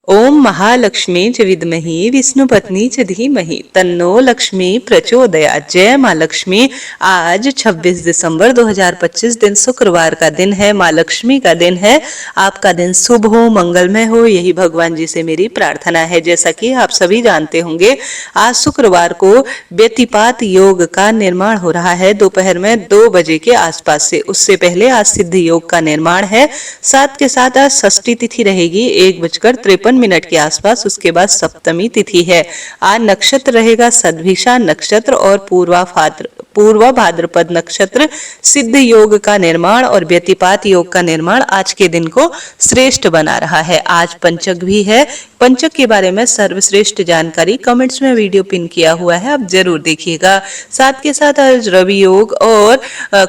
ओम महालक्ष्मी च विद्महि विष्णुपत्नी च धीमहि तन्नो लक्ष्मी प्रचोदयात्। जय माँ लक्ष्मी। आज 26 दिसंबर 2025 दिन शुक्रवार का दिन है, माँ लक्ष्मी का दिन है। आपका दिन शुभ हो, मंगलमय हो, यही भगवान जी से मेरी प्रार्थना है। जैसा कि आप सभी जानते होंगे, आज शुक्रवार को व्यतिपात योग का निर्माण हो रहा है दोपहर में 2 बजे के आसपास से। उससे पहले आज सिद्ध योग का निर्माण है। साथ के साथ आज षष्ठी तिथि रहेगी 1:53 के आसपास। उसके बाद सप्तमी तिथि है। आज नक्षत्र रहेगा सद्भिषा नक्षत्र और पूर्वा भाद्रपद नक्षत्र। सिद्ध योग का निर्माण और व्यतिपात योग का निर्माण आज के दिन को श्रेष्ठ बना रहा है। आज पंचक भी है। पंचक के बारे में सर्वश्रेष्ठ जानकारी कमेंट्स में वीडियो पिन किया हुआ है, आप जरूर देखिएगा। साथ के साथ आज रवि योग और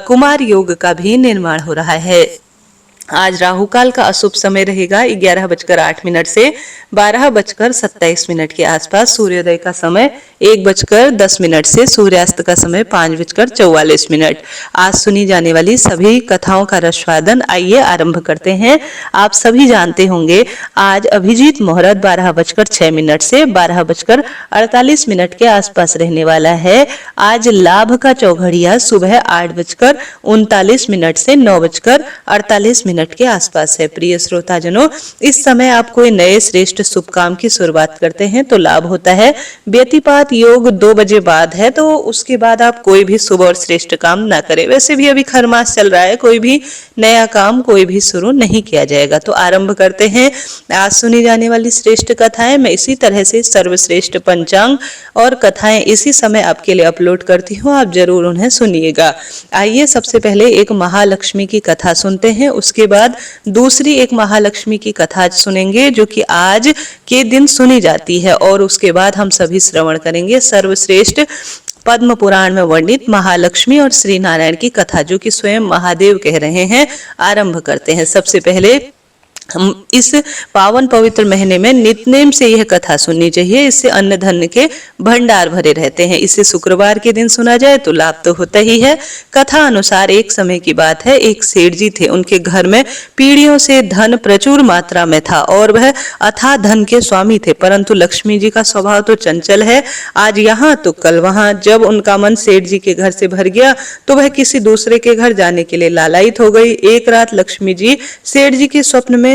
कुमार योग का भी निर्माण हो रहा है। आज राहु काल का अशुभ समय रहेगा 11:08 से 12:27 के आसपास। सूर्योदय का समय 1:10 से सूर्यास्त का समय 5:44। आज सुनी जाने वाली सभी कथाओं का रसवादन आइए आरंभ करते हैं। आप सभी जानते होंगे आज अभिजीत मुहूर्त 12:06 से 12:48 के आसपास रहने वाला है। आज लाभ का चौघड़िया सुबह 8:39 से 9:48 के आसपास है। प्रिय श्रोताजनों, इस समय आप कोई नए श्रेष्ठ शुभ काम की शुरुआत करते हैं तो लाभ होता है। व्यतिपात योग 2 बजे बाद है, तो उसके बाद आप कोई भी शुभ और श्रेष्ठ काम ना करें। वैसे भी अभी खरमास चल रहा है, कोई भी नया काम कोई भी शुरू नहीं किया जाएगा। तो आरंभ करते हैं आज सुनी जाने वाली श्रेष्ठ कथाएं। मैं इसी तरह से सर्वश्रेष्ठ पंचांग और कथाएं इसी समय आपके लिए अपलोड करती हूँ, आप जरूर उन्हें सुनिएगा। आइए सबसे पहले एक महालक्ष्मी की कथा सुनते हैं, उसके बाद दूसरी एक महालक्ष्मी की कथा सुनेंगे जो कि आज के दिन सुनी जाती है, और उसके बाद हम सभी श्रवण करेंगे सर्वश्रेष्ठ पद्म पुराण में वर्णित महालक्ष्मी और श्री नारायण की कथा, जो कि स्वयं महादेव कह रहे हैं। आरंभ करते हैं। सबसे पहले हम इस पावन पवित्र महीने में नित्यनेम से यह कथा सुननी चाहिए। इससे अन्न धन के भंडार भरे रहते हैं। इसे शुक्रवार के दिन सुना जाए तो लाभ तो होता ही है। कथा अनुसार एक समय की बात है, एक सेठ जी थे। उनके घर में पीढ़ियों से धन प्रचुर मात्रा में था और वह अथाह धन के स्वामी थे, परंतु लक्ष्मी जी का स्वभाव तो चंचल है। आज यहाँ तो कल वहां। जब उनका मन सेठ जी के घर से भर गया तो वह किसी दूसरे के घर जाने के लिए लालायित हो गई। एक रात लक्ष्मी जी सेठ जी के स्वप्न में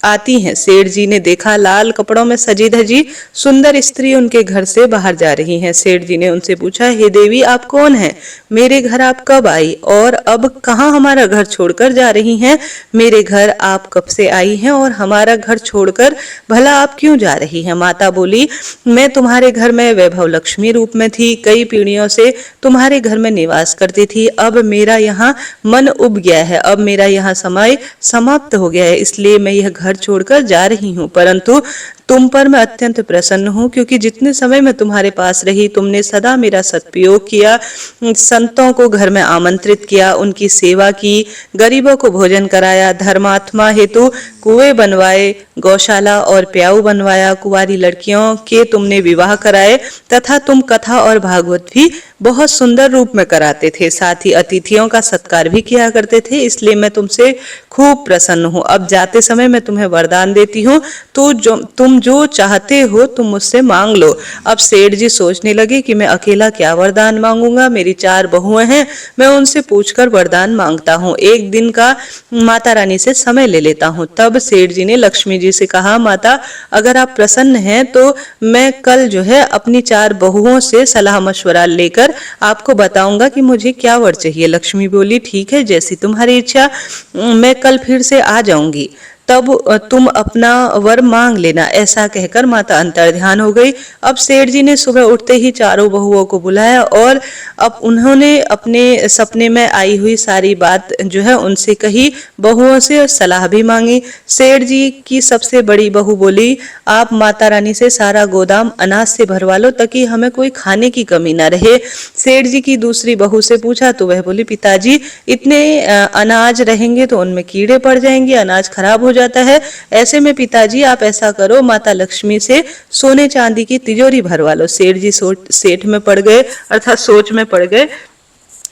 आती हैं। सेठ जी ने देखा लाल कपड़ों में सजी धजी सुंदर स्त्री उनके घर से बाहर जा रही हैं। सेठ जी ने उनसे पूछा, हे देवी, आप कौन हैं? मेरे घर आप कब आई और अब कहाँ हमारा घर छोड़कर जा रही हैं? मेरे घर आप कब से आई हैं और हमारा घर छोड़कर भला आप क्यों जा रही हैं? माता बोली, मैं तुम्हारे घर में वैभव लक्ष्मी रूप में थी, कई पीढ़ियों से तुम्हारे घर में निवास करती थी। अब मेरा यहाँ मन उब गया है, अब मेरा यहाँ समय समाप्त हो गया है, इसलिए मैं यह घर छोड़कर जा रही हूँ। परंतु तुम पर मैं अत्यंत प्रसन्न हूँ, क्योंकि जितने समय मैं तुम्हारे पास रही तुमने सदा मेरा सदुपयोग किया, संतों को घर में आमंत्रित किया, उनकी सेवा की, गरीबों को भोजन कराया, धर्मात्मा हेतु कुएं बनवाए, गौशाला और प्याऊ बनवाया, कुंवारी लड़कियों के तुमने विवाह कराए, तथा तुम कथा और भागवत भी बहुत सुंदर रूप में कराते थे। साथ ही अतिथियों का सत्कार भी किया करते थे, इसलिए मैं तुमसे खूब प्रसन्न हूँ। अब जाते समय मैं तुम्हें वरदान देती हूँ, तो तुम जो चाहते हो तुम मुझसे मांग लो। अब सेठ जी सोचने लगे कि मैं अकेला क्या वरदान मांगूंगा, मेरी 4 बहुएं हैं, मैं उनसे पूछकर वरदान मांगता हूँ। एक दिन का माता रानी से समय ले लेता हूँ। तब सेठ जी ने लक्ष्मी जी से कहा, माता, अगर आप प्रसन्न हैं तो मैं कल जो है अपनी 4 बहुओं से सलाह मशवरा लेकर आपको बताऊंगा कि मुझे क्या वर चाहिए। लक्ष्मी बोली, ठीक है, जैसी तुम्हारी इच्छा, मैं कल फिर से आ जाऊंगी, तब तुम अपना वर मांग लेना। ऐसा कहकर माता अंतर्ध्यान हो गई। अब सेठ जी ने सुबह उठते ही 4 बहुओं को बुलाया और अब उन्होंने अपने सपने में आई हुई सारी बात जो है उनसे कही, बहुओं से सलाह भी मांगी। सेठ जी की सबसे बड़ी बहू बोली, आप माता रानी से सारा गोदाम अनाज से भरवा लो ताकि हमें कोई खाने की कमी ना रहे। सेठ जी की दूसरी बहू से पूछा तो वह बोली, पिताजी, इतने अनाज रहेंगे तो उनमें कीड़े पड़ जाएंगे, अनाज खराब हो जाता है। ऐसे में पिताजी आप ऐसा करो, माता लक्ष्मी से सोने चांदी की तिजोरी भरवा लो। सेठ जी सेठ में पड़ गए, अर्थात सोच में पड़ गए।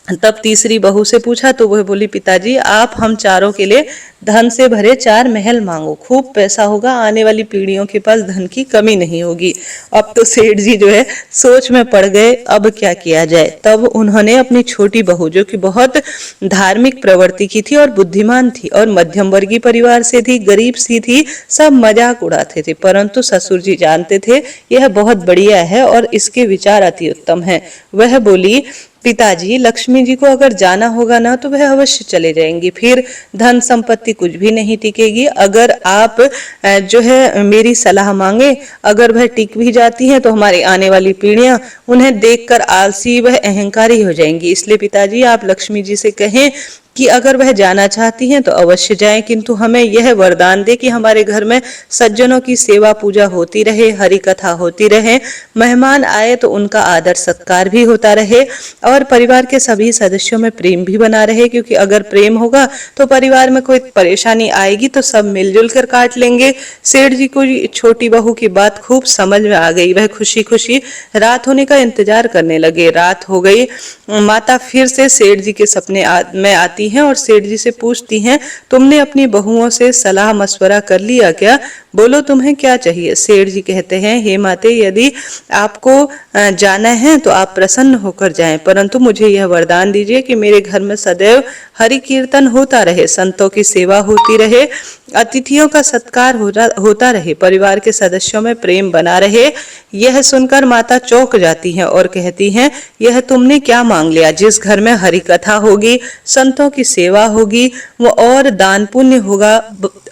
तब तीसरी बहू से पूछा तो वह बोली, पिताजी आप हम चारों के लिए धन से भरे 4 महल मांगो, खूब पैसा होगा, आने वाली पीढ़ियों के पास धन की कमी नहीं होगी। अब तो सेठ जी जो है सोच में पड़ गए, अब क्या किया जाए। तब उन्होंने अपनी छोटी बहू, जो कि बहुत धार्मिक प्रवृत्ति की थी और बुद्धिमान थी और मध्यम वर्गीय परिवार से थी, गरीब सी थी, सब मजाक उड़ाते थे, परंतु ससुर जी जानते थे यह बहुत बढ़िया है और इसके विचार अति उत्तम है। वह बोली, पिताजी लक्ष्मी जी को अगर जाना होगा ना तो वह अवश्य चले जाएंगी, फिर धन संपत्ति कुछ भी नहीं टिकेगी। अगर आप जो है मेरी सलाह मांगे, अगर वह टिक भी जाती हैं तो हमारी आने वाली पीढ़ियां उन्हें देखकर आलसी व अहंकारी हो जाएंगी। इसलिए पिताजी आप लक्ष्मी जी से कहें कि अगर वह जाना चाहती हैं तो अवश्य जाएं, किंतु हमें यह वरदान दे कि हमारे घर में सज्जनों की सेवा पूजा होती रहे, हरि कथा होती रहे, मेहमान आए तो उनका आदर सत्कार भी होता रहे और परिवार के सभी सदस्यों में प्रेम भी बना रहे, क्योंकि अगर प्रेम होगा तो परिवार में कोई परेशानी आएगी तो सब मिलजुल कर काट लेंगे। सेठ जी को छोटी बहू की बात खूब समझ में आ गई। वह खुशी खुशी रात होने का इंतजार करने लगे। रात हो गई, माता फिर से सेठ जी के सपने में आती हैं और सेठ जी से पूछती हैं, तुमने अपनी बहुओं से सलाह मशवरा कर लिया क्या? बोलो तुम्हें क्या चाहिए? सेठ जी कहते हैं, हे माते, यदि आपको जाना है तो आप प्रसन्न होकर जाएं, परंतु मुझे यह वरदान दीजिए कि मेरे घर में सदैव हरि कीर्तन होता रहे, संतों की सेवा होती रहे, अतिथियों का सत्कार होता रहे, परिवार के सदस्यों में प्रेम बना रहे। यह सुनकर माता चौंक जाती हैं और कहती हैं, यह तुमने क्या मांग लिया? जिस घर में हरि कथा होगी, संतों की सेवा होगी, वो और दान पुण्य होगा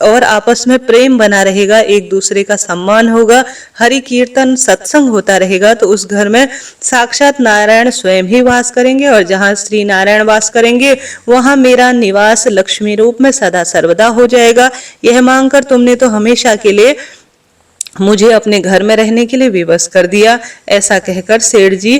और आपस में प्रेम बना रहेगा, एक दूसरे का सम्मान होगा, हरि कीर्तन सत्संग होता रहेगा, तो उस घर में साक्षात नारायण स्वयं ही वास करेंगे और जहाँ श्री नारायण वास करेंगे वहां मेरा निवास लक्ष्मी रूप में सदा सर्वदा हो जाएगा। यह मांगकर तुमने तो हमेशा के लिए मुझे अपने घर में रहने के लिए विवश कर दिया। ऐसा कहकर सेठ जी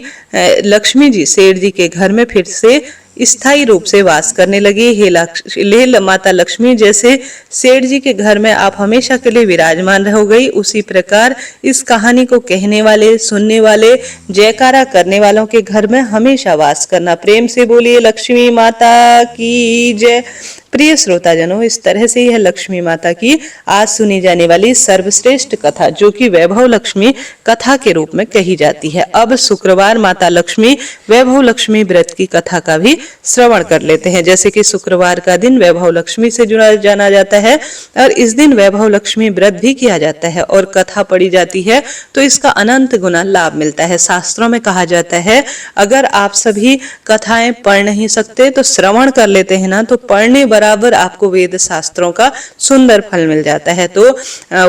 लक्ष्मी जी सेठ जी के घर में फिर से स्थायी रूप से वास करने लगी। हे माता लक्ष्मी, जैसे सेठ जी के घर में आप हमेशा के लिए विराजमान रहो गई, उसी प्रकार इस कहानी को कहने वाले, सुनने वाले, जयकारा करने वालों के घर में हमेशा वास करना। प्रेम से बोलिए लक्ष्मी माता की जय। प्रिय श्रोताजनों, इस तरह से यह लक्ष्मी माता की आज सुनी जाने वाली सर्वश्रेष्ठ कथा, जो कि वैभव लक्ष्मी कथा के रूप में कही जाती है। अब शुक्रवार माता लक्ष्मी वैभव लक्ष्मी व्रत की कथा का भी श्रवण कर लेते हैं। जैसे कि शुक्रवार का दिन वैभव लक्ष्मी से जुड़ा जाना जाता है और इस दिन वैभव लक्ष्मी व्रत भी किया जाता है और कथा पढ़ी जाती है तो इसका अनंत गुना लाभ मिलता है। शास्त्रों में कहा जाता है, अगर आप सभी कथाएं पढ़ नहीं सकते तो श्रवण कर लेते हैं ना, तो पढ़ने बराबर आपको वेद शास्त्रों का सुंदर फल मिल जाता है। तो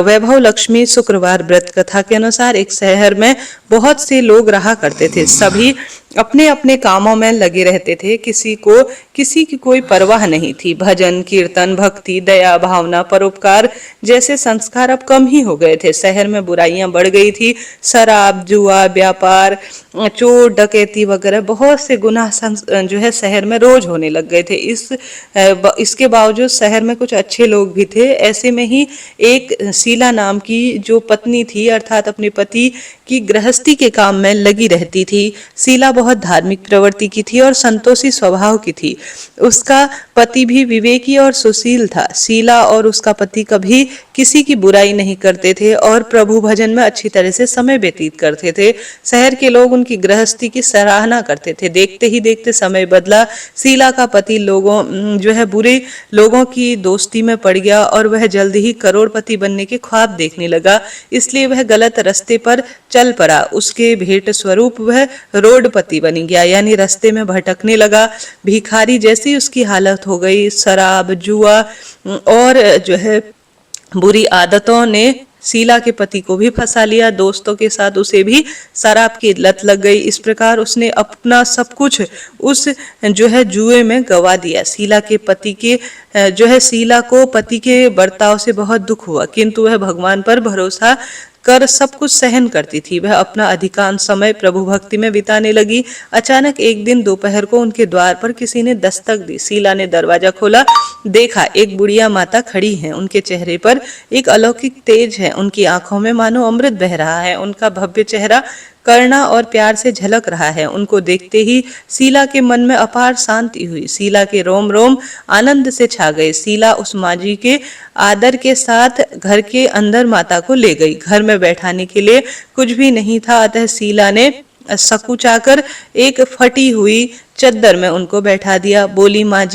वैभव लक्ष्मी शुक्रवार व्रत कथा के अनुसार एक शहर में बहुत से लोग रहा करते थे। सभी अपने अपने कामों में लगे रहते थे, किसी की कोई परवाह नहीं थी। भजन कीर्तन, भक्ति, दया, भावना, परोपकार जैसे संस्कार अब कम ही हो गए थे। शहर में बुराइयां बढ़ गई थी। शराब, जुआ, व्यापार, चोर, डकैती वगैरह बहुत से गुनाह जो है शहर में रोज होने लग गए थे। इसके बावजूद शहर में कुछ अच्छे लोग भी थे। ऐसे में ही एक शीला नाम की जो पत्नी थी, अर्थात अपने पति की गृहस्थी के काम में लगी रहती थी। शीला बहुत धार्मिक प्रवृत्ति की थी और संतोषी स्वभाव की थी। उसका पति भी विवेकी और सुशील था। शीला और उसका पति कभी किसी की बुराई नहीं करते थे और प्रभु भजन में अच्छी तरह से समय व्यतीत करते थे। शहर के लोग उनकी गृहस्थी की सराहना करते थे। देखते ही देखते समय बदला। शीला का पति बुरे लोगों की दोस्ती में पड़ गया और वह जल्द ही करोड़पति बनने के ख्वाब देखने लगा। इसलिए वह गलत रास्ते पर चल पड़ा। उसके भेंट स्वरूप वह रोडपति बन गया, यानी रास्ते में भटकने लगा। भिखारी जैसी उसकी हालत हो गई। शराब, जुआ और बुरी आदतों ने शीला के पति को भी फंसा लिया। दोस्तों के साथ उसे भी शराब की लत लग गई। इस प्रकार उसने अपना सब कुछ उस जुए में गवा दिया। शीला को पति के बर्ताव से बहुत दुख हुआ, किंतु वह भगवान पर भरोसा कर सब कुछ सहन करती थी। वह अपना अधिकांश समय प्रभु भक्ति में बिताने लगी। अचानक एक दिन दोपहर को उनके द्वार पर किसी ने दस्तक दी। शीला ने दरवाजा खोला देखा एक बुढ़िया माता खड़ी है, उनके चेहरे पर एक अलौकिक तेज है, उनकी आंखों में मानो अमृत बह रहा है, उनका भव्य चेहरा करुणा और प्यार से झलक रहा है। उनको देखते ही शीला के मन में अपार शांति हुई। शीला के रोम रोम आनंद से छा गए। शीला उस माजी के आदर के साथ घर के अंदर माता को ले गई। घर में बैठाने के लिए कुछ भी नहीं था, अतः शीला ने सकुचाकर एक फटी हुई चद्दर में उनको बैठा दिया। बोली माँ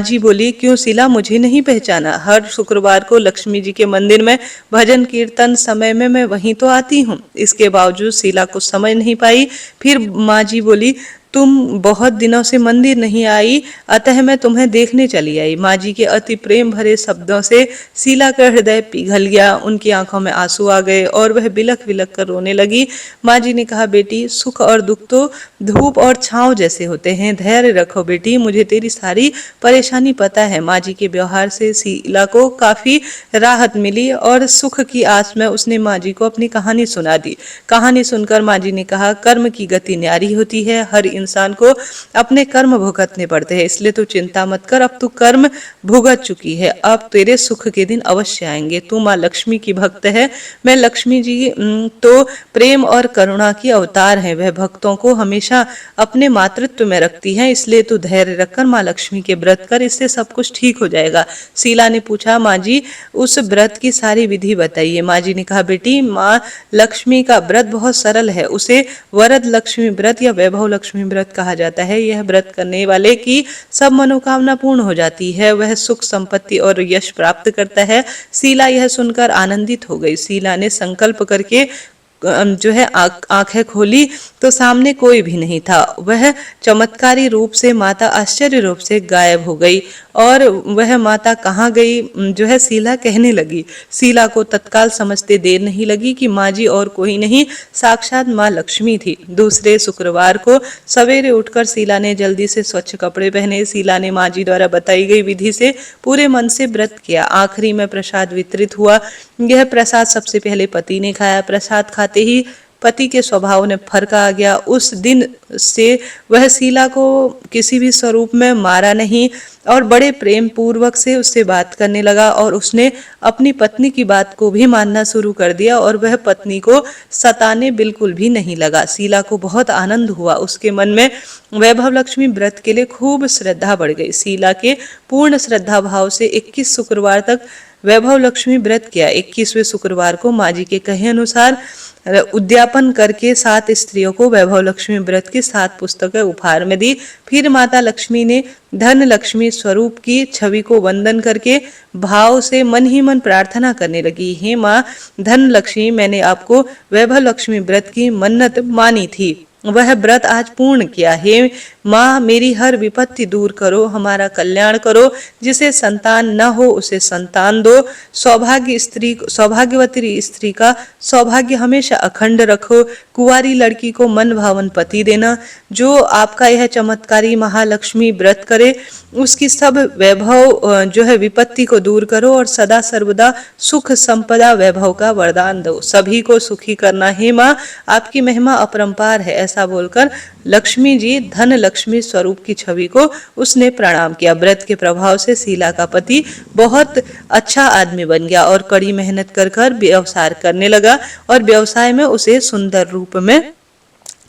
जी बोली, क्यों शीला, मुझे नहीं पहचाना? हर शुक्रवार को लक्ष्मी जी के मंदिर में भजन कीर्तन समय में मैं वहीं तो आती हूँ। इसके बावजूद शीला कुछ समझ नहीं पाई। फिर माँ जी बोली, तुम बहुत दिनों से मंदिर नहीं आई, अतः मैं तुम्हें देखने चली आई। माँ जी के अति प्रेम भरे शब्दों से शीला का हृदय पिघल गया, उनकी आंखों में आंसू आ गए और वह बिलख बिलख कर रोने लगी। माँ जी ने कहा, बेटी, सुख और दुख तो धूप और छांव जैसे होते हैं, धैर्य रखो बेटी, मुझे तेरी सारी परेशानी पता है। माँ जी के व्यवहार से शीला को काफी राहत मिली और सुख की आस में उसने माँ जी को अपनी कहानी सुना दी। कहानी सुनकर माँ जी ने कहा, कर्म की गति न्यारी होती है, हर इंसान को अपने कर्म भुगतने पड़ते हैं, इसलिए तू चिंता मत कर, अब तू कर्म भुगत चुकी है, अब तेरे सुख के दिन अवश्य आएंगे। तू माँ लक्ष्मी की भक्त है। मैं लक्ष्मी जी तो प्रेम और करुणा की अवतार है, वह भक्तों को हमेशा अपने मातृत्व में रखती है, इसलिए तू धैर्य रखकर माँ लक्ष्मी के व्रत कर, इससे सब कुछ ठीक हो जाएगा। शीला ने पूछा, माँ जी उस व्रत की सारी विधि बताइए। माँ जी ने कहा, बेटी, माँ लक्ष्मी का व्रत बहुत सरल है, उसे वरद लक्ष्मी व्रत या वैभव लक्ष्मी व्रत कहा जाता है। यह व्रत करने वाले की सब मनोकामना पूर्ण हो जाती है, वह सुख संपत्ति और यश प्राप्त करता है। शीला यह सुनकर आनंदित हो गई। शीला ने संकल्प करके जो है आंखें खोली तो सामने कोई भी नहीं था। वह चमत्कारी रूप से माता आश्चर्य रूप से गायब हो गई और वह माता कहाँ गई जो है शीला कहने लगी। शीला को तत्काल समझते देर नहीं लगी कि माँ जी और कोई नहीं, साक्षात माँ लक्ष्मी थी। दूसरे शुक्रवार को सवेरे उठकर शीला ने जल्दी से स्वच्छ कपड़े पहने। शीला ने माँ जी द्वारा बताई गई विधि से पूरे मन से व्रत किया। आखिरी में प्रसाद वितरित हुआ। यह प्रसाद सबसे पहले पति ने खाया। प्रसाद खाते ही पति के स्वभाव ने फर्क आ गया। उस दिन से वह शीला को किसी भी स्वरूप में मारा नहीं और बड़े प्रेम पूर्वक से उससे बात करने लगा और उसने अपनी पत्नी की बात को भी मानना शुरू कर दिया और वह पत्नी को सताने बिल्कुल भी नहीं लगा। शीला को बहुत आनंद हुआ। उसके मन में वैभव लक्ष्मी व्रत के लिए खूब श्रद्धा बढ़ गई। शीला के पूर्ण श्रद्धा भाव से 21 शुक्रवार तक वैभव लक्ष्मी व्रत किया। 21वें शुक्रवार को माँ जी के कहे अनुसार उद्यापन करके 7 स्त्रियों को वैभव लक्ष्मी व्रत की 7 पुस्तकें उपहार में दी। फिर माता लक्ष्मी ने धन लक्ष्मी स्वरूप की छवि को वंदन करके भाव से मन ही मन प्रार्थना करने लगी, हे माँ धन लक्ष्मी, मैंने आपको वैभव लक्ष्मी व्रत की मन्नत मानी थी, वह व्रत आज पूर्ण किया। हे माँ, मेरी हर विपत्ति दूर करो, हमारा कल्याण करो, जिसे संतान न हो उसे संतान दो, सौभाग्यवती स्त्री का सौभाग्य हमेशा अखंड रखो, कुंवारी लड़की को मन भावन पति देना। जो आपका यह चमत्कारी महालक्ष्मी व्रत करे उसकी सब वैभव जो है विपत्ति को दूर करो और सदा सर्वदा सुख संपदा वैभव का वरदान दो, सभी को सुखी करना। हे माँ, आपकी महिमा अपरंपार है। ऐसा बोलकर लक्ष्मी जी धन लक्ष्मी स्वरूप की छवि को उसने प्रणाम किया। व्रत के प्रभाव से शीला का पति बहुत अच्छा आदमी बन गया और कड़ी मेहनत कर व्यवसाय करने लगा और व्यवसाय में उसे सुंदर रूप में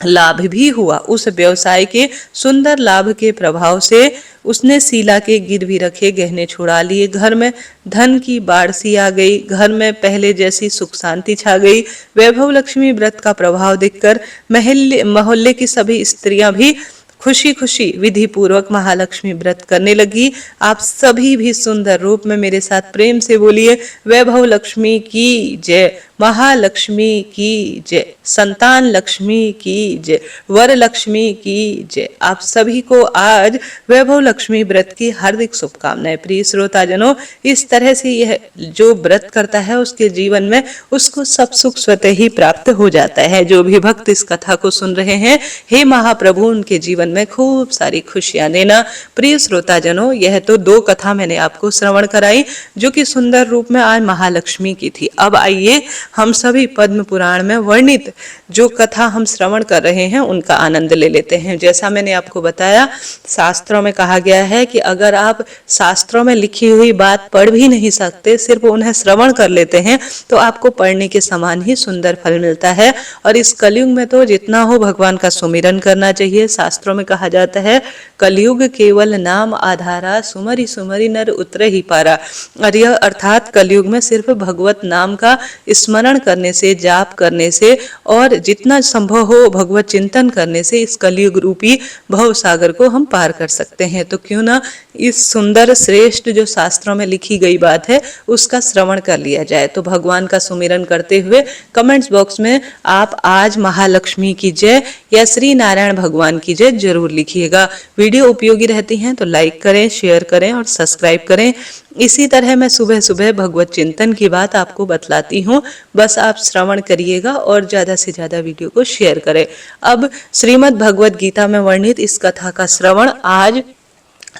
लाभ भी हुआ। उस व्यवसाय के सुंदर लाभ के प्रभाव से उसने शीला के गिरवी रखे गहने छुड़ा लिए। घर में धन की बाढ़ सी आ गई। घर में पहले जैसी सुख शांति छा गई। वैभव लक्ष्मी व्रत का प्रभाव देखकर मोहल्ले की सभी स्त्रियां भी खुशी खुशी विधि पूर्वक महालक्ष्मी व्रत करने लगी। आप सभी भी सुंदर रूप में मेरे साथ प्रेम से बोलिए, वैभव लक्ष्मी की जय, महालक्ष्मी की जय, संतान लक्ष्मी की जय, वर लक्ष्मी की जय। आप सभी को आज वैभव लक्ष्मी व्रत की हार्दिक शुभकामनाएं। प्रिय श्रोताजनों, इस तरह से यह जो व्रत करता है उसके जीवन में उसको सब सुख स्वतः ही प्राप्त हो जाता है। जो भी भक्त इस कथा को सुन रहे हैं, हे महाप्रभु उनके जीवन में खूब सारी खुशियां देना। प्रिय श्रोताजनों, यह तो 2 कथा मैंने आपको श्रवण कराई जो कि सुंदर रूप में आज महालक्ष्मी की थी। अब आइए हम सभी पद्म पुराण में वर्णित जो कथा हम श्रवण कर रहे हैं उनका आनंद ले लेते हैं। जैसा मैंने आपको बताया, शास्त्रों में कहा गया है कि अगर आप शास्त्रों में लिखी हुई बात पढ़ भी नहीं सकते, सिर्फ उन्हें श्रवण कर लेते हैं, तो आपको पढ़ने के समान ही सुंदर फल मिलता है। और इस कलयुग में तो जितना हो भगवान का सुमिरन करना चाहिए। शास्त्रों में कहा जाता है, कलयुग केवल नाम आधारा, सुमरि सुमरि नर उतर ही पारा। और यह अर्थात कलयुग में सिर्फ भगवत नाम का स्मरण करने से, जाप करने से और जितना संभव हो भगवत चिंतन करने से इस कलयुग रूपी भव सागर को हम पार कर सकते हैं। तो क्यों ना इस सुंदर श्रेष्ठ जो शास्त्रों में लिखी गई बात है उसका श्रवण कर लिया जाए। तो भगवान का सुमिरन करते हुए कमेंट्स बॉक्स में आप आज महालक्ष्मी की जय या श्री नारायण भगवान की जय जरूर लिखिएगा। वीडियो उपयोगी रहती हैं तो लाइक करें, शेयर करें और सब्सक्राइब करें। इसी तरह मैं सुबह सुबह भगवत चिंतन की बात आपको बतलाती हूँ, बस आप श्रवण करिएगा और ज्यादा से ज्यादा वीडियो को शेयर करें। अब श्रीमद् भगवत गीता में वर्णित इस कथा का श्रवण आज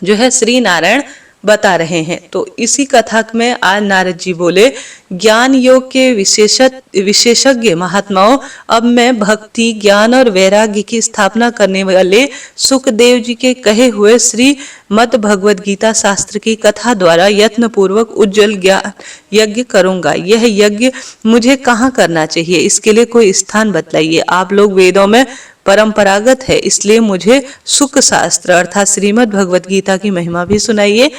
जो है श्री नारायण बता रहे हैं। तो इसी कथा में आज नारद जी बोले, ज्ञान योग के विशेषज्ञ महात्माओं, अब मैं भक्ति, ज्ञान और वैराग्य की स्थापना करने वाले सुखदेव जी के कहे हुए श्री मत भगवत गीता शास्त्र की कथा द्वारा यत्न पूर्वक उज्जवल ज्ञान यज्ञ करूंगा। यह यज्ञ मुझे कहाँ करना चाहिए, इसके लिए कोई स्थान बतलाइए। आप लोग वेदों में परंपरागत है, इसलिए मुझे सुख शास्त्र अर्थात श्रीमद् भगवत गीता की महिमा भी सुनाइए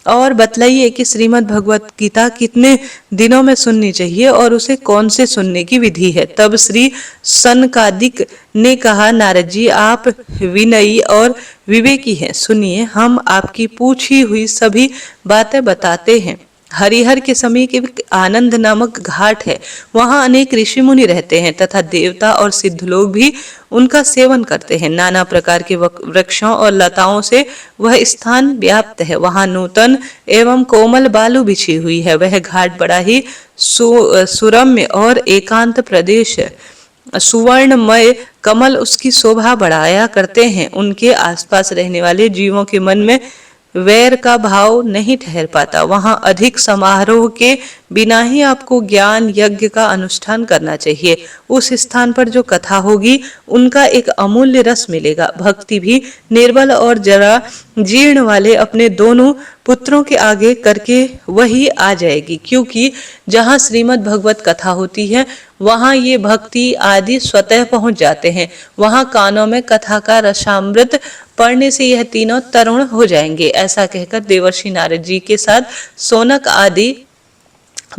और बतलाइए कि श्रीमद् भगवत गीता कितने दिनों में सुननी चाहिए और उसे कौन से सुनने की विधि है। तब श्री सनकादिक ने कहा, नारद जी आप विनयी और विवेकी हैं, सुनिए हम आपकी पूछी हुई सभी बातें बताते हैं। हरिहर के समीप एक आनंद नामक घाट है, वहां अनेक ऋषि मुनि रहते हैं तथा देवता और सिद्ध लोग भी उनका सेवन करते हैं। नाना प्रकार के वृक्षों और लताओं से वह स्थान व्याप्त है। वहां नूतन एवं कोमल बालू बिछी हुई है। वह घाट बड़ा ही सुरम्य और एकांत प्रदेश है। सुवर्णमय कमल उसकी शोभा बढ़ाया करते हैं। उनके आसपास रहने वाले जीवों के मन में वैर का भाव नहीं ठहर पाता। वहां अधिक समारोह के बिना ही आपको ज्ञान यज्ञ का अनुष्ठान करना चाहिए। उस स्थान पर जो कथा होगी उनका एक अमूल्य रस मिलेगा। भक्ति भी निर्बल और जरा जीर्ण वाले अपने दोनों पुत्रों के आगे करके वही आ जाएगी, क्योंकि जहाँ श्रीमद् भगवत कथा होती है वहाँ ये भक्ति आदि स्वतः पहुंच जाते हैं। वहाँ कानों में कथा का रसामृत पढ़ने से यह तीनों तरुण हो जाएंगे। ऐसा कहकर देवर्षि नारद जी के साथ सोनक आदि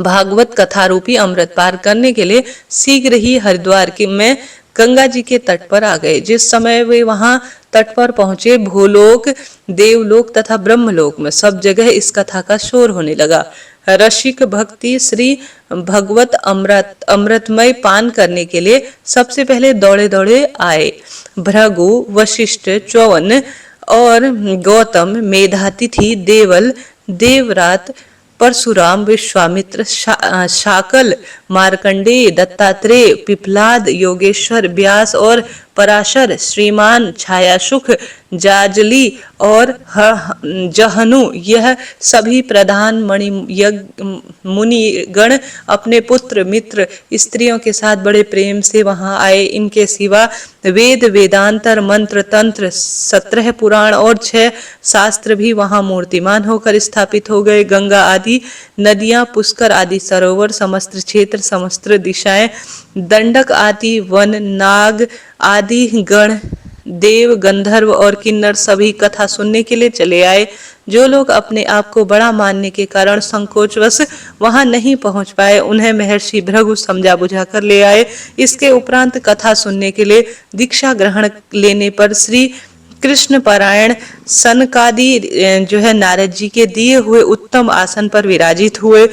भागवत कथा रूपी अमृत पार करने के लिए शीघ्र ही हरिद्वार में गंगा जी के तट पर आ गए। जिस समय वे वहां तट पर पहुंचे, भूलोक, देवलोक तथा ब्रह्मलोक में सब जगह इस कथा का शोर होने लगा। रसिक भक्ति श्री भगवत अमृतमय पान करने के लिए सबसे पहले दौड़े दौड़े आए। भृगु, वशिष्ठ, च्यवन और गौतम, मेधातिथि, देवल, देवरात, परशुराम, विश्वामित्र, शाकल, मार्कंडेय, दत्तात्रेय, पिपलाद, योगेश्वर, व्यास और पराशर, श्रीमान, छायासुख, जाजली और जहनु, यह सभी प्रधान मुनिगण अपने पुत्र, मित्र, स्त्रियों के साथ बड़े प्रेम से वहां आए। इनके सिवा वेद, वेदांतर, मंत्र, तंत्र, 17 पुराण और 6 शास्त्र भी वहां मूर्तिमान होकर स्थापित हो गए। गंगा आदि नदियां, पुष्कर आदि सरोवर, समस्त क्षेत्र, समस्त दिशाएं, दंडक आदि वन, नाग आदि गण, देव, गंधर्व और किन्नर सभी कथा सुनने के लिए चले आए। जो लोग अपने आप को बड़ा मानने के कारण संकोचवश वहां नहीं पहुंच पाए, उन्हें महर्षि भृगु समझा बुझा कर ले आए। इसके उपरांत कथा सुनने के लिए दीक्षा ग्रहण लेने पर श्री कृष्ण पारायण सनकादि जो है नारद जी के दिए हुए उत्तम आसन पर विराजित हुए।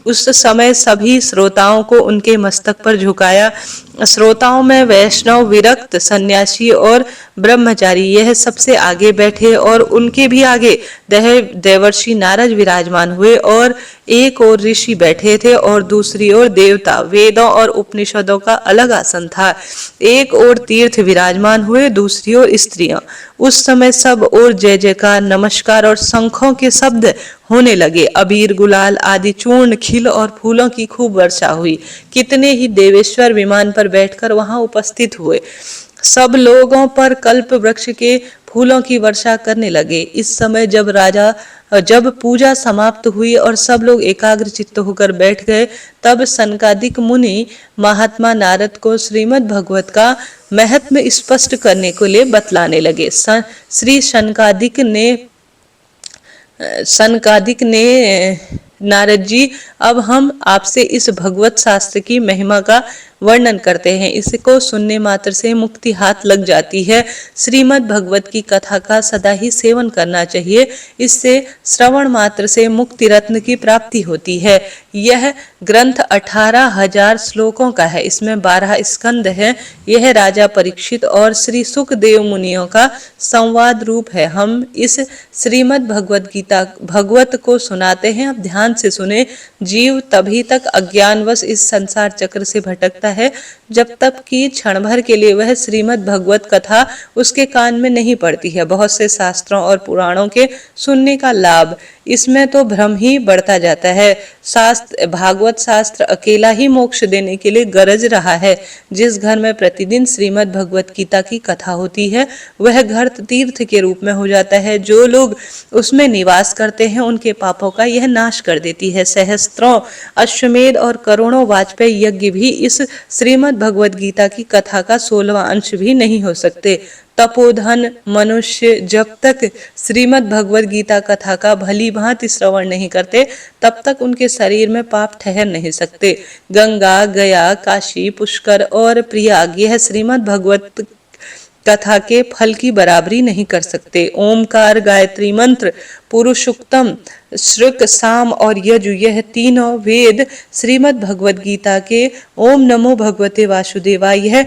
उस समय सभी श्रोताओं को उनके मस्तक पर झुकाया श्रोताओं में वैष्णव, विरक्त, सन्यासी और ब्रह्मचारी यह सबसे आगे बैठे और उनके भी आगे देवर्षि नारद विराजमान हुए और एक ओर ऋषि बैठे थे और दूसरी ओर देवता। वेदों और उपनिषदों का अलग आसन था। एक ओर तीर्थ विराजमान हुए, दूसरी ओर स्त्रियां। उस समय सब ओर जय जयकार, नमस्कार और शंखों के शब्द होने लगे। अबीर, गुलाल आदि चूर्ण, खिल और फूलों की खूब वर्षा हुई। कितने ही देवेश्वर विमान पर बैठकर वहां उपस्थित हुए। सब लोगों पर कल्प वृक्ष के फूलों की वर्षा करने लगे। इस समय जब पूजा समाप्त हुई और सब लोग एकाग्र चित्त होकर बैठ गए, तब सनकादिक मुनि महात्मा नारद को श्रीमद् भागवत का महत्व स्पष्ट करने के लिए बतलाने लगे। श्री सनकादिक ने नारद जी, अब हम आपसे इस भगवत शास्त्र की महिमा का वर्णन करते हैं। इसको सुनने मात्र से मुक्ति हाथ लग जाती है। श्रीमद् भगवत की कथा का सदा ही सेवन करना चाहिए। इससे श्रवण मात्र से मुक्ति रत्न की प्राप्ति होती है। यह ग्रंथ 18,000 श्लोकों का है। इसमें 12 स्कंद है। यह राजा परीक्षित और श्री सुखदेव मुनियों का संवाद रूप है। हम इस श्रीमद् भगवत गीता भगवत को सुनाते हैं। अब ध्यान से सुने। जीव तभी तक अज्ञानवश इस संसार चक्र से भटकता है जब तक कि क्षण भर के लिए वह श्रीमद् भगवत कथा उसके कान में नहीं पड़ती है। बहुत से शास्त्रों और पुराणों के सुनने का लाभ, इसमें तो भ्रम ही बढ़ता जाता है। भागवत शास्त्र अकेला ही मोक्ष देने के लिए गरज रहा है। जिस घर में प्रतिदिन श्रीमद् भगवत गीता की कथा होती है, वह घर तीर्थ के रूप में हो जाता है। जो लोग उसमें निवास करते हैं, उनके पापों का यह नाश कर देती है। सहस्त्रों अश्वमेध और करोड़ों वाजपेयी यज्ञ भी इस श्रीमद् भगवत गीता की कथा का 16वां अंश भी नहीं हो सकते। तपोधन मनुष्य जब तक श्रीमद् भगवत गीता कथा का भली भांति श्रवण नहीं करते, तब तक उनके शरीर में पाप ठहर नहीं सकते। गंगा, गया, काशी, पुष्कर और प्रयाग यह श्रीमद् भगवत कथा के फल की बराबरी नहीं कर सकते। ओमकार, गायत्री मंत्र, पुरुषोत्तम, श्रुक, साम और यजु यह तीनों वेद श्रीमद् भगवत गीता के ओम नमो भगवते वासुदेवाय यह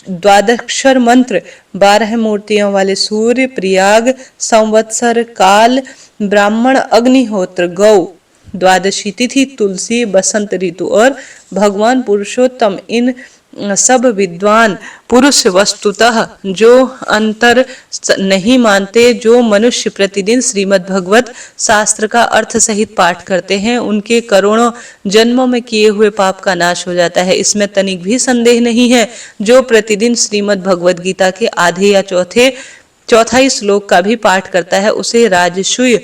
द्वादक्षर मंत्र, 12 मूर्तियों वाले सूर्य, प्रयाग, संवत्सर, काल, ब्राह्मण, अग्निहोत्र, गौ, द्वादशी तिथि, तुलसी, बसंत ऋतु और भगवान पुरुषोत्तम, इन सब विद्वान पुरुष वस्तुतः जो अंतर नहीं मानते, जो मनुष्य प्रतिदिन श्रीमद् भगवत शास्त्र का अर्थ सहित पाठ करते हैं, उनके करोड़ों जन्मों में किए हुए पाप का नाश हो जाता है। इसमें तनिक भी संदेह नहीं है। जो प्रतिदिन श्रीमद् भगवत गीता के आधे या चौथाई श्लोक का भी पाठ करता है, उसे राजसूय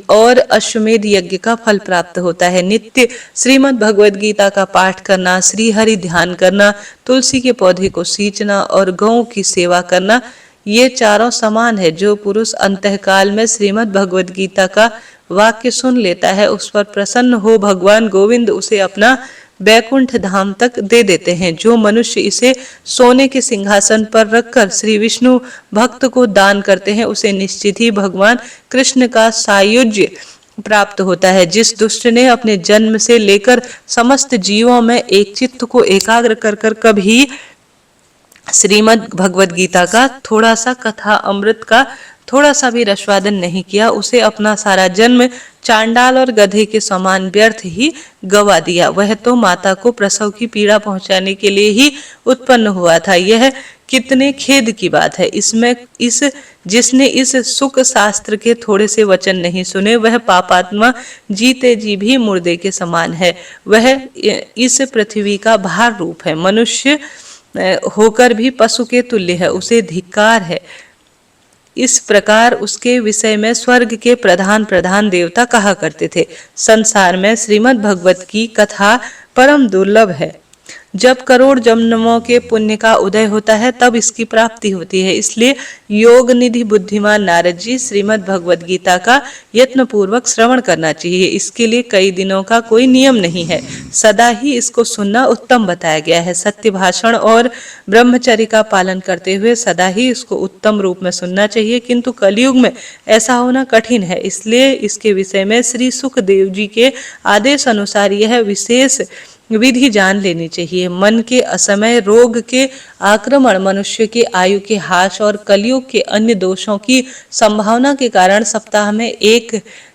और अश्वमेध यज्ञ का फल प्राप्त होता है। नित्य श्रीमद् भगवत गीता का पाठ करना, श्री हरि ध्यान करना, तुलसी के पौधे को सींचना और गौ की सेवा करना, ये चारों समान है। जो पुरुष अंतःकाल में श्रीमद् भगवत गीता का वाक्य सुन लेता है, उस पर प्रसन्न हो भगवान गोविंद उसे अपना बैकुंठ धाम तक दे देते हैं। जो मनुष्य इसे सोने के सिंहासन पर रखकर श्री विष्णु भक्त को दान करते हैं, उसे निश्चित ही भगवान कृष्ण का सायुज्य प्राप्त होता है। जिस दुष्ट ने अपने जन्म से लेकर समस्त जीवों में एक चित्त को एकाग्र कर कभी श्रीमद् भगवत गीता का थोड़ा सा कथा अमृत का थोड़ा सा भी रसवादन नहीं किया, उसे अपना सारा जन्म चांडाल और गधे के समान व्यर्थ ही गवा दिया। वह तो माता को प्रसव की पीड़ा पहुंचाने के लिए ही उत्पन्न हुआ था। यह कितने खेद की बात है। जिसने इस सुख शास्त्र के थोड़े से वचन नहीं सुने, वह पापात्मा जीते जी भी मुर्दे के समान है। वह इस पृथ्वी का भार रूप है। मनुष्य होकर भी पशु के तुल्य है, उसे धिक्कार है। इस प्रकार उसके विषय में स्वर्ग के प्रधान देवता कहा करते थे। संसार में श्रीमद् भगवत की कथा परम दुर्लभ है। जब करोड़ जन्मों के पुण्य का उदय होता है, तब इसकी प्राप्ति होती है। इसलिए योग निधि बुद्धिमान नारद जी श्रीमद् भगवत गीता का यत्न पूर्वक श्रवण करना चाहिए। इसके लिए कई दिनों का कोई नियम नहीं है, सदा ही इसको सुनना उत्तम बताया गया है। सत्य भाषण और ब्रह्मचर्य का पालन करते हुए सदा ही इसको उत्तम रूप में सुनना चाहिए, किंतु कलयुग में ऐसा होना कठिन है। इसलिए इसके विषय में श्री सुखदेव जी के आदेश अनुसार यह विशेष विधि जान लेनी चाहिए। मन के असमय रोग के आक्रमण, मनुष्य की आयु के हास और कलयुग के अन्य दोषों की संभावना के कारण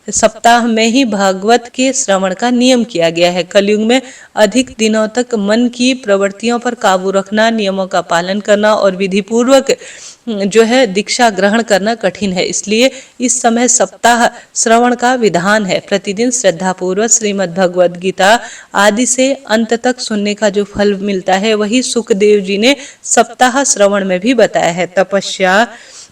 सप्ताह में ही भागवत के श्रवण का नियम किया गया है। कलयुग में अधिक दिनों तक मन की प्रवृत्तियों पर काबू रखना, नियमों का पालन करना और विधि पूर्वक जो है दीक्षा ग्रहण करना कठिन है। इसलिए इस समय सप्ताह श्रवण का विधान है। प्रतिदिन श्रद्धा पूर्वक श्रीमद् भगवद गीता आदि से अंत तक सुनने का जो फल मिलता है वही सुखदेव जी ने सप्ताह श्रवण में भी बताया है। तपस्या,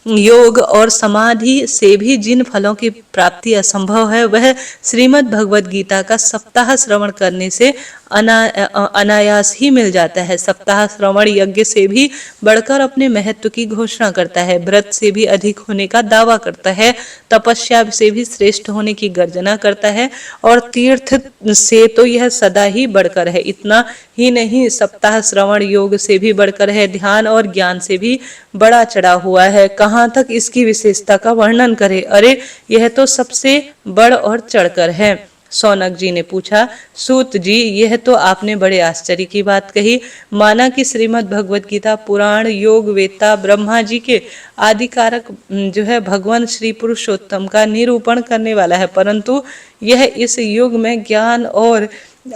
योग और समाधि से भी जिन फलों की प्राप्ति असंभव है वह श्रीमद् भगवद गीता का सप्ताह श्रवण करने से अनायास ही मिल जाता है। सप्ताह श्रवण यज्ञ से भी बढ़कर अपने महत्व की घोषणा करता है, व्रत से भी अधिक होने का दावा करता है, तपस्या से भी श्रेष्ठ होने की गर्जना करता है और तीर्थ से तो यह सदा ही बढ़कर है। इतना ही नहीं, सप्ताह श्रवण योग से भी बढ़कर है, ध्यान और ज्ञान से भी बड़ा चढ़ा हुआ है। कहाँ तक इसकी विशेषता का वर्णन करे? अरे यह तो सबसे बढ़ और चढ़कर है। सौनक जी ने पूछा, सूत जी यह तो आपने बड़े आश्चर्य की बात कही। माना कि श्रीमद् भगवद गीता पुराण, योग वेत्ता ब्रह्मा जी के आदिकारक जो है भगवान श्री पुरुषोत्तम का निरूपण करने वाला है, परंतु यह इस युग में ज्ञान और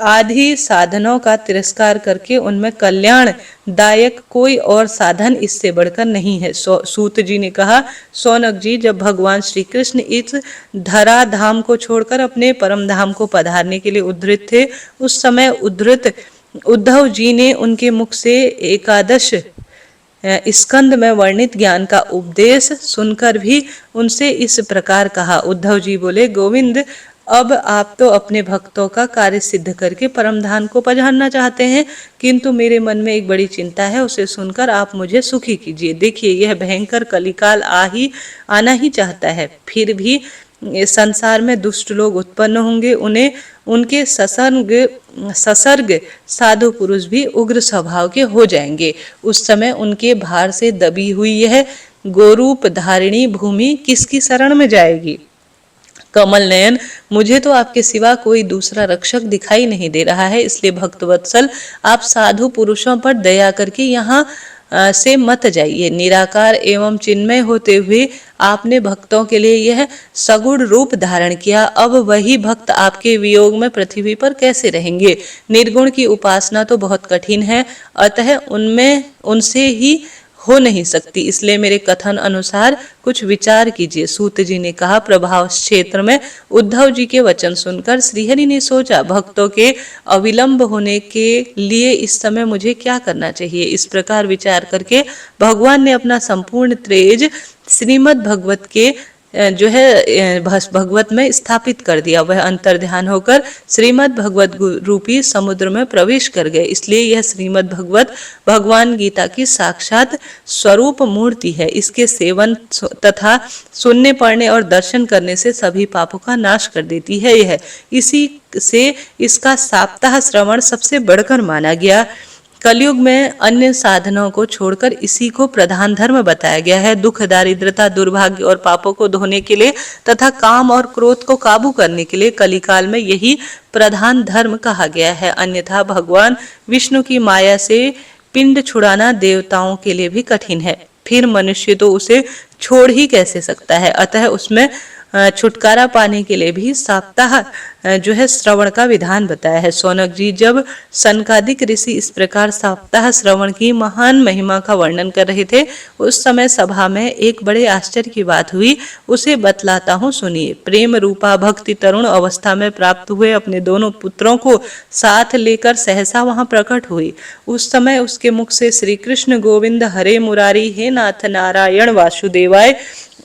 आदि साधनों का तिरस्कार करके उनमें कल्याण दायक कोई और साधन इससे बढ़कर नहीं है। सूत जी ने कहा, सौनक जी जब भगवान श्री कृष्ण इस धरा धाम को छोड़कर अपने परम धाम को पधारने के लिए उद्धृत थे, उस समय उद्धव जी ने उनके मुख से एकादश स्कंद में वर्णित ज्ञान का उपदेश सुनकर भी उनसे इस प्रकार कहा। उद्धव जी बोले, गोविंद अब आप तो अपने भक्तों का कार्य सिद्ध करके परम धाम को पधारना चाहते हैं, किंतु मेरे मन में एक बड़ी चिंता है, उसे सुनकर आप मुझे सुखी कीजिए। देखिए यह भयंकर कलिकाल आना ही चाहता है, फिर भी संसार में दुष्ट लोग उत्पन्न होंगे, उन्हें उनके ससर्ग साधु पुरुष भी उग्र स्वभाव के हो जाएंगे। उस समय उनके भार से दबी हुई यह गोरूप धारिणी भूमि किसकी शरण में जाएगी? कमल नयन, मुझे तो आपके सिवा कोई दूसरा रक्षक दिखाई नहीं दे रहा है, इसलिए भक्तवत्सल आप साधु पुरुषों पर दया करके यहाँ से मत जाइए। निराकार एवं चिन्मय होते हुए आपने भक्तों के लिए यह सगुण रूप धारण किया, अब वही भक्त आपके वियोग में पृथ्वी पर कैसे रहेंगे? निर्गुण की उपासना तो बहुत कठिन है, अतः उनसे ही हो नहीं सकती, इसलिए मेरे कथन अनुसार कुछ विचार कीजिए। सूत जी ने कहा, प्रभाव क्षेत्र में उद्धव जी के वचन सुनकर श्रीहरि ने सोचा, भक्तों के अविलंब होने के लिए इस समय मुझे क्या करना चाहिए? इस प्रकार विचार करके भगवान ने अपना संपूर्ण तेज श्रीमद् भगवत के जो है भगवत में स्थापित कर दिया। वह अंतर्ध्यान होकर श्रीमद् भगवत रूपी समुद्र में प्रवेश कर गए। इसलिए यह श्रीमद् भगवत भगवान गीता की साक्षात स्वरूप मूर्ति है। इसके सेवन तथा सुनने, पढ़ने और दर्शन करने से सभी पापों का नाश कर देती है। यह इसी से इसका सप्ताह श्रवण सबसे बढ़कर माना गया। कलयुग में अन्य साधनों को छोड़कर इसी को प्रधान धर्म बताया गया है। दुख, दारिद्रता, दुर्भाग्य और पापों को धोने के लिए तथा काम और क्रोध को काबू करने के लिए कलिकाल में यही प्रधान धर्म कहा गया है। अन्यथा भगवान विष्णु की माया से पिंड छुड़ाना देवताओं के लिए भी कठिन है, फिर मनुष्य तो उसे छोड़ ही कैसे सकता है? अतः उसमें छुटकारा पाने के लिए भी सप्ताह जो है श्रवण का विधान बताया है। सौनक जी, जब सनकादिक ऋषि इस प्रकार सप्ताह श्रवण की महान महिमा का वर्णन कर रहे थे, उस समय सभा में एक बड़े आश्चर्य की बात हुई, उसे बतलाता हूँ, सुनिए। प्रेम रूपा भक्ति तरुण अवस्था में प्राप्त हुए अपने दोनों पुत्रों को साथ लेकर सहसा वहां प्रकट हुई। उस समय उसके मुख से श्री कृष्ण गोविंद, हरे मुरारी, हे नाथ नारायण वासुदेवाय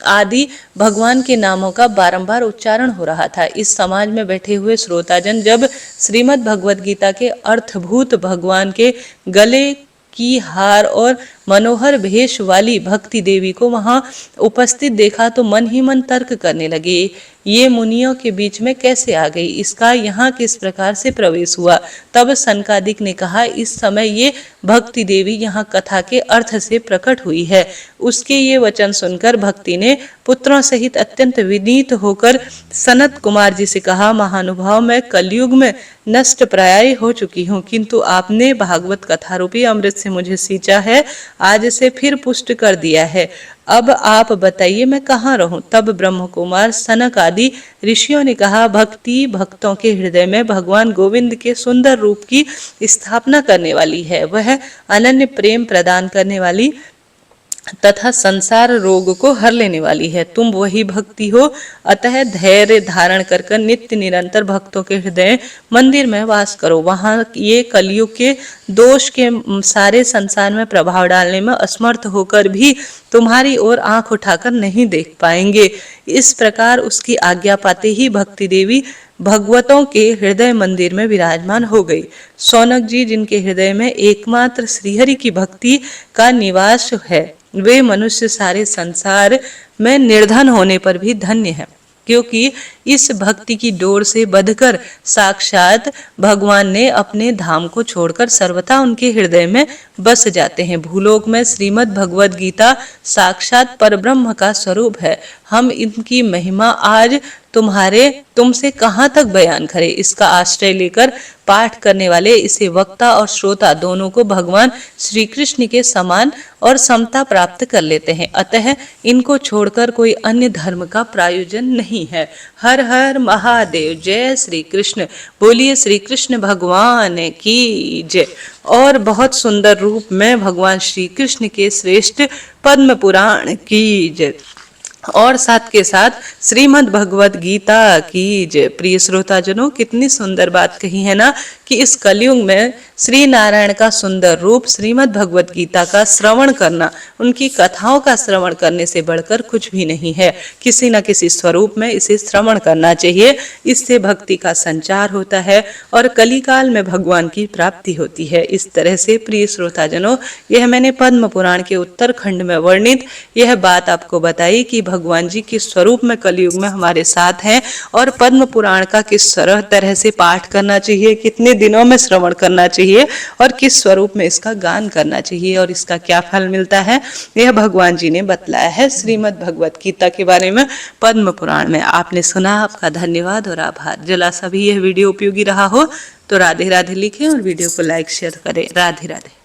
आदि भगवान के नामों का बारंबार उच्चारण हो रहा था। इस समाज में बैठे हुए श्रोताजन जब श्रीमद् भगवद गीता के अर्थभूत भगवान के गले की हार और मनोहर भेष वाली भक्ति देवी को वहां उपस्थित देखा तो मन ही मन तर्क करने लगे, ये मुनियों के बीच में कैसे आ गई, इसका यहाँ किस प्रकार से प्रवेश हुआ। तब सनकादिक ने कहा, इस समय ये भक्ति देवी यहाँ कथा के अर्थ से प्रकट हुई है। उसके ये वचन सुनकर भक्ति ने पुत्रों सहित अत्यंत विनीत होकर सनत कुमार जी से कहा, महानुभाव, मैं कलयुग में नष्ट प्राय हो चुकी हूँ, किंतु आपने भागवत कथा रूपी अमृत से मुझे सींचा है, आज से फिर पुष्ट कर दिया है। अब आप बताइए मैं कहाँ रहूं। तब ब्रह्म कुमार सनक आदि ऋषियों ने कहा, भक्ति भक्तों के हृदय में भगवान गोविंद के सुंदर रूप की स्थापना करने वाली है। वह अनन्य प्रेम प्रदान करने वाली तथा संसार रोग को हर लेने वाली है। तुम वही भक्ति हो, अतः धैर्य धारण कर नित्य निरंतर भक्तों के हृदय मंदिर में वास करो। वहां ये कलयुग के दोष के सारे संसार में प्रभाव डालने में असमर्थ होकर भी तुम्हारी ओर आंख उठाकर नहीं देख पाएंगे। इस प्रकार उसकी आज्ञा पाते ही भक्ति देवी भगवतों के हृदय मंदिर में विराजमान हो गई। सौनक जी, जिनके हृदय में एकमात्र श्रीहरि की भक्ति का निवास है, वे मनुष्य सारे संसार में निर्धन होने पर भी धन्य है, क्योंकि इस भक्ति की डोर से बंधकर साक्षात भगवान ने अपने धाम को छोड़कर सर्वथा उनके हृदय में बस जाते हैं। भूलोक में श्रीमद् भगवद गीता साक्षात परब्रह्म का स्वरूप है। हम इनकी महिमा आज तुमसे कहां तक बयान करें। इसका आश्रय लेकर पाठ करने वाले इसे वक्ता और श्रोता दोनों को भगवान श्री कृष्ण के समान और समता प्राप्त कर लेते हैं। अतः इनको छोड़कर कोई अन्य धर्म का प्रायोजन नहीं है। हर हर महादेव। जय श्री कृष्ण। बोलिए श्री कृष्ण भगवान की जय। और बहुत सुंदर रूप में भगवान श्री कृष्ण के श्रेष्ठ पद्म पुराण की जय। और साथ के साथ श्रीमद् भगवद गीता की जय। प्रिय श्रोताजनों, कितनी सुंदर बात कही है ना कि इस कलयुग में श्री नारायण का सुंदर रूप श्रीमद् भगवद गीता का श्रवण करना, उनकी कथाओं का श्रवण करने से बढ़कर कुछ भी नहीं है। किसी न किसी स्वरूप में इसे श्रवण करना चाहिए। इससे भक्ति का संचार होता है और कलिकाल में भगवान की प्राप्ति होती है। इस तरह से प्रिय श्रोताजनों, यह मैंने पद्म पुराण के उत्तरखंड में वर्णित यह बात आपको बताई कि भगवान जी किस स्वरूप में कलयुग में हमारे साथ हैं और पद्म पुराण का किस तरह से पाठ करना चाहिए, कितने दिनों में श्रवण करना चाहिए और किस स्वरूप में इसका गान करना चाहिए और इसका क्या फल मिलता है, यह भगवान जी ने बतलाया है श्रीमद् भगवत गीता के बारे में पद्म पुराण में। आपने सुना, आपका धन्यवाद और आभार। जला सा भी यह वीडियो उपयोगी रहा हो तो राधे राधे लिखें और वीडियो को लाइक शेयर करें। राधे राधे।